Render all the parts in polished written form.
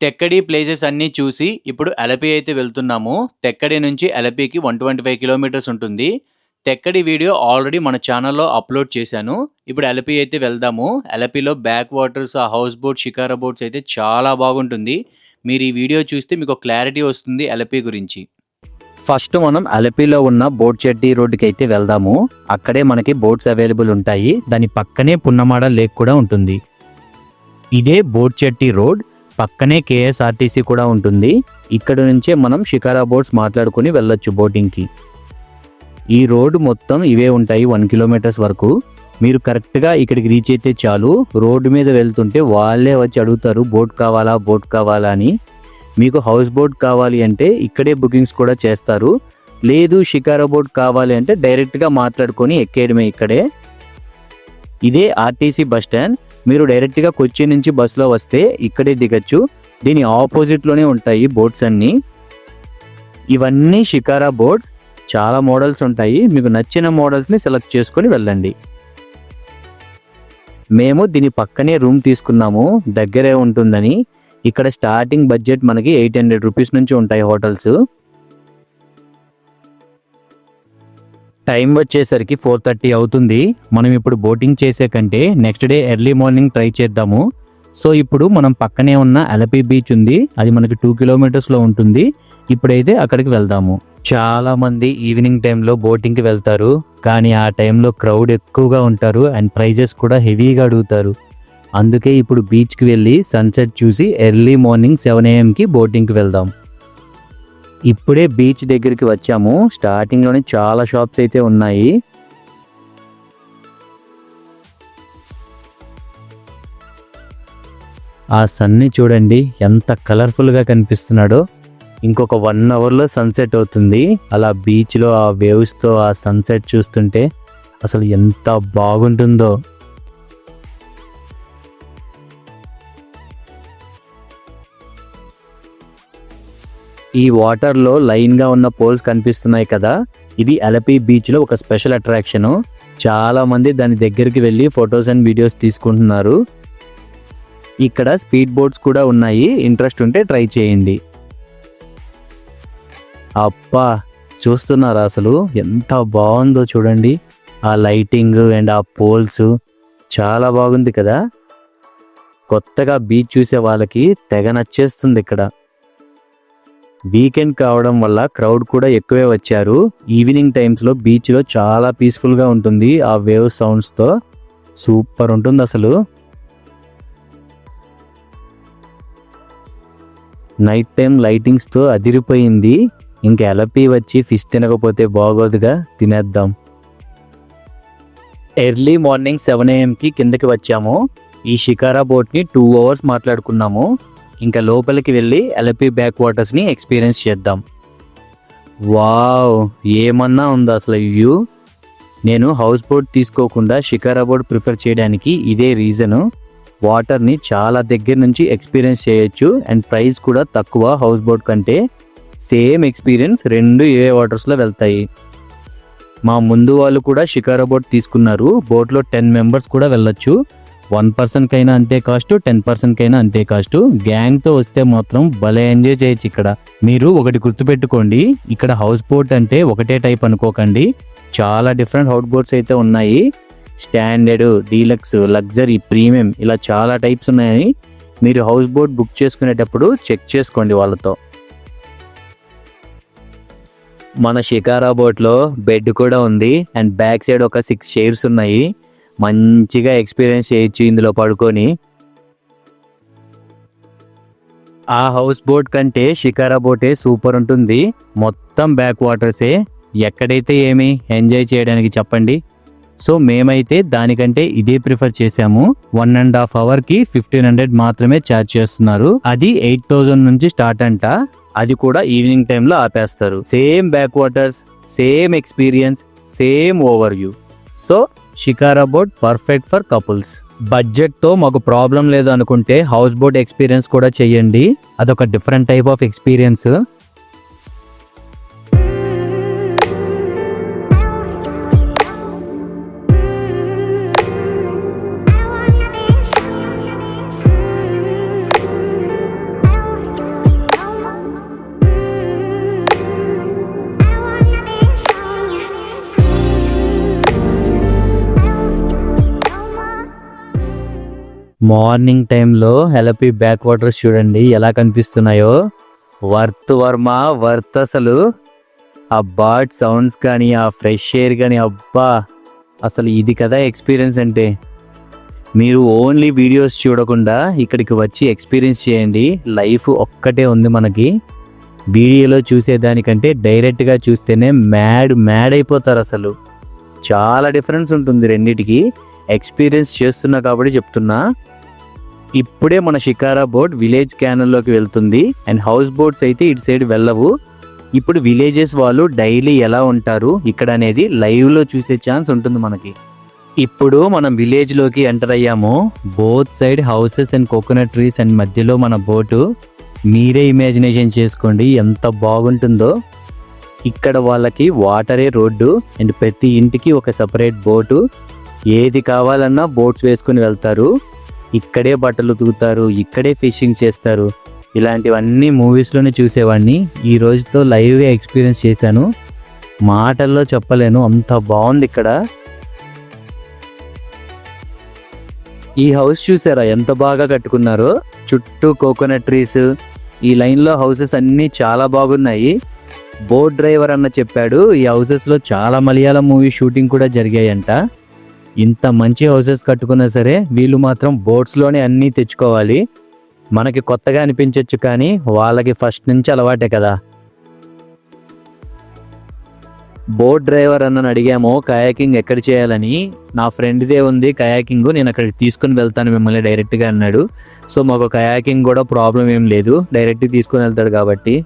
Thekkady places అన్నీ చూసి ఇప్పుడు అలపి అయితే వెళ్తున్నాము. తెక్కడి నుంచి అలపికి 125 కిలోమీటర్స్ ఉంటుంది. తెక్కడి వీడియో ఆల్రెడీ మన ఛానల్‌లో అప్‌లోడ్ చేశాను. ఇప్పుడు అలపి అయితే వెళ్దాము. అలపిలో బ్యాక్ వాటర్స్, ఆ హౌస్ బోట్, షికారా బోట్స్ అయితే చాలా బాగుంటుంది. మీరు ఈ వీడియో చూస్తే మీకు క్లారిటీ వస్తుంది అలపి గురించి. ఫస్ట్ మనం అలపిలో ఉన్న బోట్ చెట్టి రోడ్డుకి అయితే వెళ్దాము. అక్కడే మనకి బోట్స్ అవైలబుల్ ఉంటాయి. దాని పక్కనే పున్నమాడ లేక్ కూడా ఉంటుంది. ఇదే బోట్ చెట్టి రోడ్. పక్కనే కేఎస్ఆర్టీసీ కూడా ఉంటుంది. ఇక్కడ నుంచే మనం షికారా బోట్స్ మాట్లాడుకుని వెళ్ళొచ్చు బోటింగ్కి. ఈ రోడ్డు మొత్తం ఇవే ఉంటాయి 1 కిలోమీటర్స్ వరకు. మీరు కరెక్ట్గా ఇక్కడికి రీచ్ అయితే చాలు. రోడ్డు మీద వెళ్తుంటే వాళ్ళే వచ్చి అడుగుతారు బోట్ కావాలా అని. మీకు హౌస్ బోట్ కావాలి అంటే ఇక్కడే బుకింగ్స్ కూడా చేస్తారు. లేదు షికారా బోట్ కావాలి అంటే డైరెక్ట్గా మాట్లాడుకొని ఎక్కేయడమే ఇక్కడే. ఇదే ఆర్టీసీ బస్ స్టాండ్. మీరు డైరెక్ట్గా కొచ్చి నుంచి బస్సులో వస్తే ఇక్కడే దిగచ్చు. దీని ఆపోజిట్లోనే ఉంటాయి బోట్స్ అన్నీ. ఇవన్నీ షికారా బోట్స్. చాలా మోడల్స్ ఉంటాయి. మీకు నచ్చిన మోడల్స్ని సెలెక్ట్ చేసుకొని వెళ్ళండి. మేము దీని పక్కనే రూమ్ తీసుకున్నాము, దగ్గరే ఉంటుందని. ఇక్కడ స్టార్టింగ్ బడ్జెట్ మనకి 800 రూపీస్ నుంచి ఉంటాయి హోటల్స్. టైం వచ్చేసరికి 4:30 అవుతుంది. మనం ఇప్పుడు బోటింగ్ చేసే కంటే next day early morning try చేద్దాము. సో ఇప్పుడు మనం పక్కనే ఉన్న అలపి బీచ్ ఉంది. అది మనకి 2 కిలోమీటర్స్లో ఉంటుంది. ఇప్పుడైతే అక్కడికి వెళ్దాము. చాలా మంది ఈవినింగ్ టైంలో బోటింగ్కి వెళ్తారు, కానీ ఆ టైంలో క్రౌడ్ ఎక్కువగా ఉంటారు అండ్ ప్రైజెస్ కూడా హెవీగా అడుగుతారు. అందుకే ఇప్పుడు బీచ్కి వెళ్ళి సన్సెట్ చూసి ఎర్లీ మార్నింగ్ 7 AM బోటింగ్కి వెళ్దాం. ఇప్పుడే బీచ్ దగ్గరికి వచ్చాము. స్టార్టింగ్లోనే చాలా షాప్స్ అయితే ఉన్నాయి. ఆ సన్ని చూడండి ఎంత కలర్ఫుల్గా కనిపిస్తున్నాడో. ఇంకొక 1 అవర్లో సన్సెట్ అవుతుంది. అలా బీచ్లో ఆ వేవ్స్తో ఆ సన్సెట్ చూస్తుంటే అసలు ఎంత బాగుంటుందో. ఈ వాటర్లో లైన్గా ఉన్న పోల్స్ కనిపిస్తున్నాయి కదా, ఇది అలపి బీచ్లో ఒక స్పెషల్ అట్రాక్షను. చాలా మంది దాని దగ్గరికి వెళ్ళి ఫొటోస్ అండ్ వీడియోస్ తీసుకుంటున్నారు. ఇక్కడ స్పీడ్ బోట్స్ కూడా ఉన్నాయి. ఇంట్రెస్ట్ ఉంటే ట్రై చేయండి. అబ్బా, చూస్తున్నారా అసలు ఎంత బాగుందో చూడండి. ఆ లైటింగ్ అండ్ ఆ పోల్స్ చాలా బాగుంది కదా. కొత్తగా బీచ్ చూసే వాళ్ళకి తెగ నచ్చేస్తుంది ఇక్కడ. వీకెండ్ కావడం వల్ల క్రౌడ్ కూడా ఎక్కువే వచ్చారు. ఈవినింగ్ టైమ్స్లో బీచ్లో చాలా పీస్ఫుల్గా ఉంటుంది. ఆ వేవ్ సౌండ్స్తో సూపర్ ఉంటుంది అసలు. నైట్ టైం లైటింగ్స్తో అదిరిపోయింది. ఇంక అలపి వచ్చి ఫిష్ తినకపోతే బాగోదుగా, తినేద్దాం. ఎర్లీ మార్నింగ్ 7 AM కిందకి వచ్చాము. ఈ షికారా బోట్ని 2 అవర్స్ మాట్లాడుకున్నాము. ఇంకా లోపలికి వెళ్ళి అలపి బ్యాక్ వాటర్స్ని ఎక్స్పీరియన్స్ చేద్దాం. వావ్, ఏమన్నా ఉందా అసలు వ్యూ. నేను హౌస్ బోట్ తీసుకోకుండా షికారా బోట్ ప్రిఫర్ చేయడానికి ఇదే రీజను. వాటర్ని చాలా దగ్గర నుంచి ఎక్స్పీరియన్స్ చేయొచ్చు అండ్ ప్రైస్ కూడా తక్కువ హౌస్ బోట్ కంటే. సేమ్ ఎక్స్పీరియన్స్ 2 ఏ వాటర్స్లో వెళ్తాయి. మా ముందు వాళ్ళు కూడా షికారా బోట్ తీసుకున్నారు. బోట్లో 10 మెంబర్స్ కూడా వెళ్ళొచ్చు. 1 పర్సన్ కైనా అంతే కాస్ట్, 10 పర్సన్ కైనా అంతే కాస్ట్. గ్యాంగ్తో వస్తే మాత్రం భలే ఎంజాయ్ చేయొచ్చు ఇక్కడ. మీరు ఒకటి గుర్తుపెట్టుకోండి, ఇక్కడ హౌస్ బోట్ అంటే ఒకటే టైప్ అనుకోకండి. చాలా డిఫరెంట్ హౌస్ బోట్స్ అయితే ఉన్నాయి. స్టాండర్డ్, డీలక్స్, లగ్జరీ, ప్రీమియం ఇలా చాలా టైప్స్ ఉన్నాయి. మీరు హౌస్ బోట్ బుక్ చేసుకునేటప్పుడు చెక్ చేసుకోండి వాళ్ళతో. మన షికారా బోట్లో బెడ్ కూడా ఉంది అండ్ బ్యాక్ సైడ్ ఒక 6 చైర్స్ ఉన్నాయి. మంచిగా ఎక్స్పీరియన్స్ చేయొచ్చు ఇందులో పడుకొని. ఆ హౌస్ బోట్ కంటే షికారా బోటే సూపర్ ఉంటుంది. మొత్తం బ్యాక్ వాటర్సే. ఎక్కడైతే ఏమి ఎంజాయ్ చేయడానికి చెప్పండి. సో మేమైతే దానికంటే ఇదే ప్రిఫర్ చేసాము. 1.5 అవర్కి 1500 మాత్రమే ఛార్జ్ చేస్తున్నారు. అది 8000 నుంచి స్టార్ట్ అంట. అది కూడా ఈవినింగ్ టైంలో ఆపేస్తారు. Same back waters, same experience, same over view. So shikara boat perfect for couples. బడ్జెట్తో మాకు ప్రాబ్లం లేదు అనుకుంటే హౌస్ బోట్ ఎక్స్పీరియన్స్ కూడా చెయ్యండి. అదొక different type of experience. Morning టైంలో ఎలపి బ్యాక్ వాటర్స్ చూడండి ఎలా కనిపిస్తున్నాయో. వర్త్ అసలు. ఆ బర్డ్ సౌండ్స్ కానీ ఆ ఫ్రెష్ ఎయిర్ కానీ అబ్బా, అసలు ఇది కదా ఎక్స్పీరియన్స్ అంటే. మీరు ఓన్లీ వీడియోస్ చూడకుండా ఇక్కడికి వచ్చి ఎక్స్పీరియన్స్ చేయండి. లైఫ్ ఒక్కటే ఉంది మనకి. వీడియోలో చూసేదానికంటే డైరెక్ట్గా చూస్తేనే మ్యాడ్ అయిపోతారు అసలు. చాలా డిఫరెన్స్ ఉంటుంది రెండిటికి. ఎక్స్పీరియన్స్ చేస్తున్నా కాబట్టి చెప్తున్నా. ఇప్పుడే మన షికారా బోట్ విలేజ్ క్యానల్లోకి వెళ్తుంది. అండ్ హౌస్ బోట్స్ అయితే ఇటు సైడ్ వెళ్ళవు. ఇప్పుడు విలేజెస్ వాళ్ళు డైలీ ఎలా ఉంటారు ఇక్కడ అనేది లైవ్లో చూసే ఛాన్స్ ఉంటుంది మనకి. ఇప్పుడు మనం విలేజ్లోకి ఎంటర్ అయ్యాము. Both side houses and coconut trees and మధ్యలో మన బోటు. మీరే ఇమాజినేషన్ చేసుకోండి ఎంత బాగుంటుందో. ఇక్కడ వాళ్ళకి వాటరే రోడ్డు అండ్ ప్రతి ఇంటికి ఒక సపరేట్ బోటు. ఏది కావాలన్నా బోట్స్ వేసుకుని వెళ్తారు. ఇక్కడే బట్టలు ఉతుకుతారు, ఇక్కడే ఫిషింగ్ చేస్తారు. ఇలాంటివన్నీ మూవీస్లోనే చూసేవాడిని. ఈ రోజుతో లైవ్గా ఎక్స్పీరియన్స్ చేశాను. మాటల్లో చెప్పలేను, అంత బాగుంది ఇక్కడ. ఈ హౌస్ చూసారా ఎంత బాగా కట్టుకున్నారో. చుట్టూ కోకోనట్ ట్రీస్, ఈ లైన్లో హౌసెస్ అన్నీ చాలా బాగున్నాయి. బోట్ డ్రైవర్ అన్న చెప్పాడు ఈ హౌసెస్లో చాలా మలయాళం మూవీ షూటింగ్ కూడా జరిగాయంట. ఇంత మంచి హౌసెస్ కట్టుకున్నా సరే వీళ్ళు మాత్రం బోట్స్లోనే అన్నీ తెచ్చుకోవాలి. మనకి కొత్తగా అనిపించవచ్చు కానీ వాళ్ళకి ఫస్ట్ నుంచి అలవాటే కదా. బోట్ డ్రైవర్ అన్నని అడిగాము కయాకింగ్ ఎక్కడ చేయాలని. నా ఫ్రెండ్దే ఉంది కయాకింగ్, నేను అక్కడికి తీసుకుని వెళ్తాను మిమ్మల్ని డైరెక్ట్గా అన్నాడు. సో మాకు కయాకింగ్ కూడా ప్రాబ్లం ఏం లేదు, డైరెక్ట్గా తీసుకుని వెళ్తాడు కాబట్టి.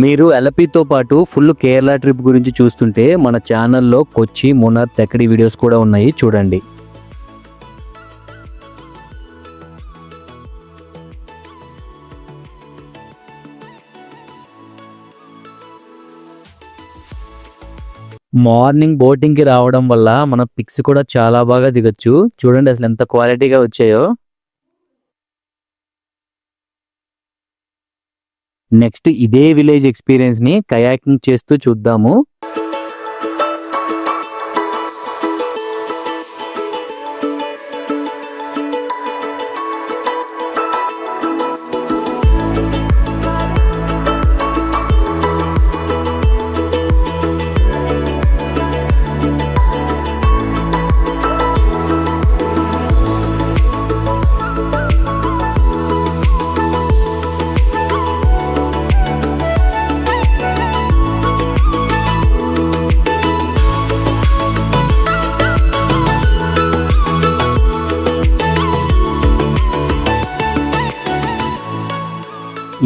మీరు ఎలపితో పాటు ఫుల్ కేరళ ట్రిప్ గురించి చూస్తుంటే మన ఛానల్లో కొచ్చి, మున్నార్, తెక్కడి వీడియోస్ కూడా ఉన్నాయి, చూడండి. మార్నింగ్ బోటింగ్కి రావడం వల్ల మన పిక్స్ కూడా చాలా బాగా దిగొచ్చు. చూడండి అసలు ఎంత క్వాలిటీగా వచ్చాయో. నెక్స్ట్ ఇదే విలేజ్ ఎక్స్పీరియన్స్ని కయాకింగ్ చేస్తూ చూద్దాము.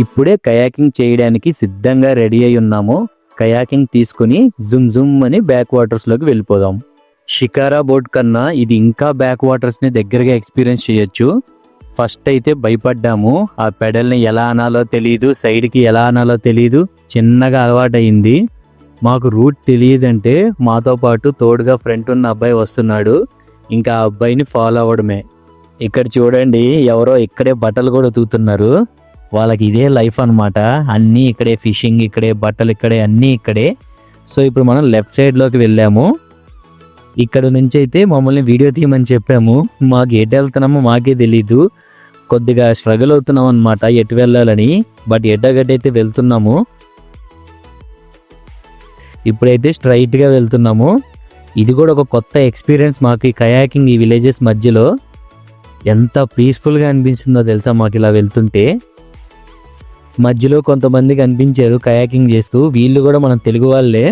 ఇప్పుడే కయాకింగ్ చేయడానికి సిద్ధంగా రెడీ అయి ఉన్నాము. కయాకింగ్ తీసుకుని జుమ్ అని బ్యాక్ వాటర్స్లోకి వెళ్ళిపోదాం. షికారా బోట్ కన్నా ఇది ఇంకా బ్యాక్ వాటర్స్ని దగ్గరగా ఎక్స్పీరియన్స్ చేయొచ్చు. ఫస్ట్ అయితే భయపడ్డాము. ఆ పెడల్ని ఎలా అనాలో తెలియదు, సైడ్కి ఎలా అనాలో తెలియదు. చిన్నగా అలవాటయింది. మాకు రూట్ తెలియదంటే మాతో పాటు తోడుగా ఫ్రంట్ ఉన్న అబ్బాయి వస్తున్నాడు. ఇంకా ఆ అబ్బాయిని ఫాలో అవ్వడమే. ఇక్కడ చూడండి ఎవరో ఇక్కడే బట్టలు కూడా ఉతుకుతున్నారు. వాళ్ళకి ఇదే లైఫ్ అనమాట. అన్నీ ఇక్కడే, ఫిషింగ్ ఇక్కడే, బట్టలు ఇక్కడే, అన్నీ ఇక్కడే. సో ఇప్పుడు మనం లెఫ్ట్ సైడ్లోకి వెళ్ళాము. ఇక్కడ నుంచి అయితే మమ్మల్ని వీడియో తీయమని చెప్పాము. మాకు ఎటు వెళ్తున్నామో మాకే తెలీదు. కొద్దిగా స్ట్రగుల్ అవుతున్నాం అనమాట ఎటు వెళ్ళాలని. బట్ ఎట్టగట్టయితే వెళ్తున్నాము. ఇప్పుడైతే స్ట్రైట్గా వెళ్తున్నాము. ఇది కూడా ఒక కొత్త ఎక్స్పీరియన్స్ మాకు ఈ కయాకింగ్ ఈ విలేజెస్ మధ్యలో. ఎంత పీస్ఫుల్గా అనిపించిందో తెలుసా మాకు ఇలా వెళ్తుంటే. మధ్యలో కొంతమంది కనిపించారు కయాకింగ్ చేస్తూ. వీళ్ళు కూడా మన తెలుగు వాళ్ళే.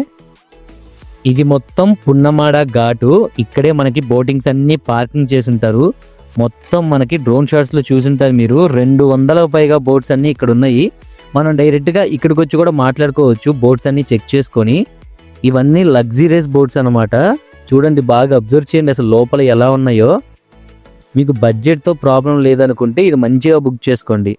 ఇది మొత్తం పున్నమాడ ఘాటు. ఇక్కడే మనకి బోటింగ్స్ అన్నీ పార్కింగ్ చేసి ఉంటారు. మొత్తం మనకి డ్రోన్ షాట్స్లో చూసుంటారు మీరు. 200 పైగా బోట్స్ అన్నీ ఇక్కడ ఉన్నాయి. మనం డైరెక్ట్గా ఇక్కడికి వచ్చి కూడా మాట్లాడుకోవచ్చు బోట్స్ అన్నీ చెక్ చేసుకొని. ఇవన్నీ లగ్జరీస్ బోట్స్ అనమాట. చూడండి బాగా అబ్జర్వ్ చేయండి అసలు లోపల ఎలా ఉన్నాయో. మీకు బడ్జెట్తో ప్రాబ్లం లేదనుకుంటే ఇది మంచిగా బుక్ చేసుకోండి.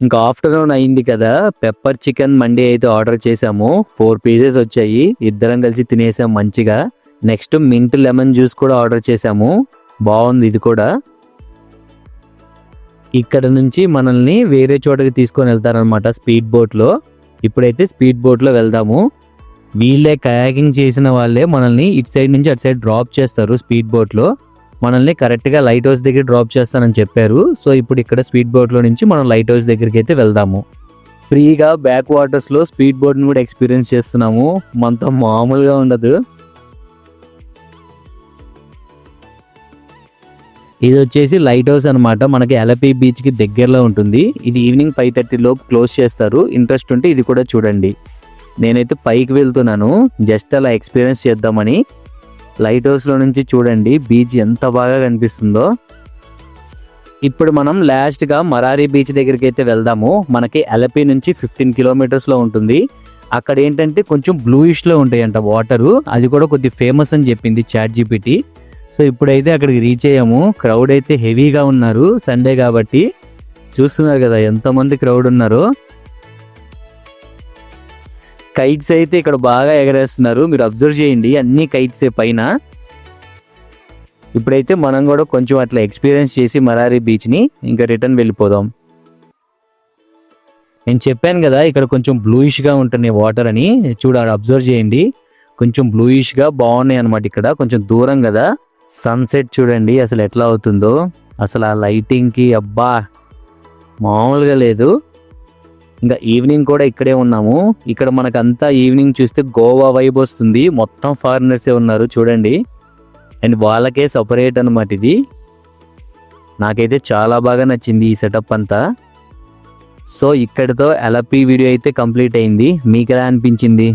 ఇంకా ఆఫ్టర్నూన్ అయింది కదా, పెప్పర్ చికెన్ మండి అయితే ఆర్డర్ చేసాము. 4 పీసెస్ వచ్చాయి, ఇద్దరం కలిసి తినేసాం మంచిగా. నెక్స్ట్ మింట్ లెమన్ జ్యూస్ కూడా ఆర్డర్ చేసాము, బాగుంది ఇది కూడా. ఇక్కడ నుంచి మనల్ని వేరే చోటకి తీసుకొని వెళ్తారనమాట స్పీడ్ బోట్లో. ఇప్పుడైతే స్పీడ్ బోట్లో వెళ్దాము. వీళ్ళే కయాకింగ్ చేసిన వాళ్ళే మనల్ని ఇటు సైడ్ నుంచి అటు సైడ్ డ్రాప్ చేస్తారు స్పీడ్ బోట్లో. మనల్ని కరెక్ట్గా లైట్ హౌస్ దగ్గర డ్రాప్ చేస్తానని చెప్పారు. సో ఇప్పుడు ఇక్కడ స్పీడ్ బోట్లో నుంచి మనం లైట్ హౌస్ దగ్గరికి అయితే వెళ్దాము. ఫ్రీగా బ్యాక్ వాటర్స్లో స్పీడ్ బోట్ని కూడా ఎక్స్పీరియన్స్ చేస్తున్నాము. మనతో మామూలుగా ఉండదు. ఇది వచ్చేసి లైట్ హౌస్ అనమాట, మనకి అలపి బీచ్కి దగ్గరలో ఉంటుంది. ఇది ఈవినింగ్ 5:30 లోపు క్లోజ్ చేస్తారు. ఇంట్రెస్ట్ ఉంటే ఇది కూడా చూడండి. నేనైతే పైకి వెళ్తున్నాను జస్ట్ అలా ఎక్స్పీరియన్స్ చేద్దామని. లైట్ హౌస్లో నుంచి చూడండి బీచ్ ఎంత బాగా కనిపిస్తుందో. ఇప్పుడు మనం లాస్ట్గా మరారి బీచ్ దగ్గరికి అయితే వెళ్దాము. మనకి అలపి నుంచి 15 కిలోమీటర్స్లో ఉంటుంది. అక్కడ ఏంటంటే కొంచెం బ్లూయిష్లో ఉంటాయంట వాటరు, అది కూడా కొద్ది ఫేమస్ అని చెప్పింది ChatGPT. సో ఇప్పుడైతే అక్కడికి రీచ్ అయ్యాము. క్రౌడ్ అయితే హెవీగా ఉన్నారు, సండే కాబట్టి. చూస్తున్నారు కదా ఎంతమంది క్రౌడ్ ఉన్నారో. కైట్స్ అయితే ఇక్కడ బాగా ఎగరేస్తున్నారు, మీరు అబ్జర్వ్ చేయండి, అన్ని కైట్సే పైన. ఇప్పుడైతే మనం కూడా కొంచెం అట్లా ఎక్స్పీరియన్స్ చేసి మరారి బీచ్ని ఇంకా రిటర్న్ వెళ్ళిపోదాం. నేను చెప్పాను కదా ఇక్కడ కొంచెం బ్లూయిష్గా ఉంటుంది వాటర్ అని, చూడాలి అబ్జర్వ్ చేయండి. కొంచెం బ్లూయిష్గా బాగున్నాయి అనమాట. ఇక్కడ కొంచెం దూరం కదా. సన్సెట్ చూడండి అసలు ఎట్లా అవుతుందో. అసలు ఆ లైటింగ్కి అబ్బా మామూలుగా లేదు. ఇంకా ఈవినింగ్ కూడా ఇక్కడే ఉన్నాము. ఇక్కడ మనకంతా ఈవినింగ్ చూస్తే గోవా వైబ్ వస్తుంది. మొత్తం ఫారినర్సే ఉన్నారు చూడండి, అండ్ వాళ్ళకే సపరేట్ అనమాట ఇది. నాకైతే చాలా బాగా నచ్చింది ఈ సెటప్ అంతా. సో ఇక్కడితో అలపి వీడియో అయితే కంప్లీట్ అయింది. మీకు ఎలా అనిపించింది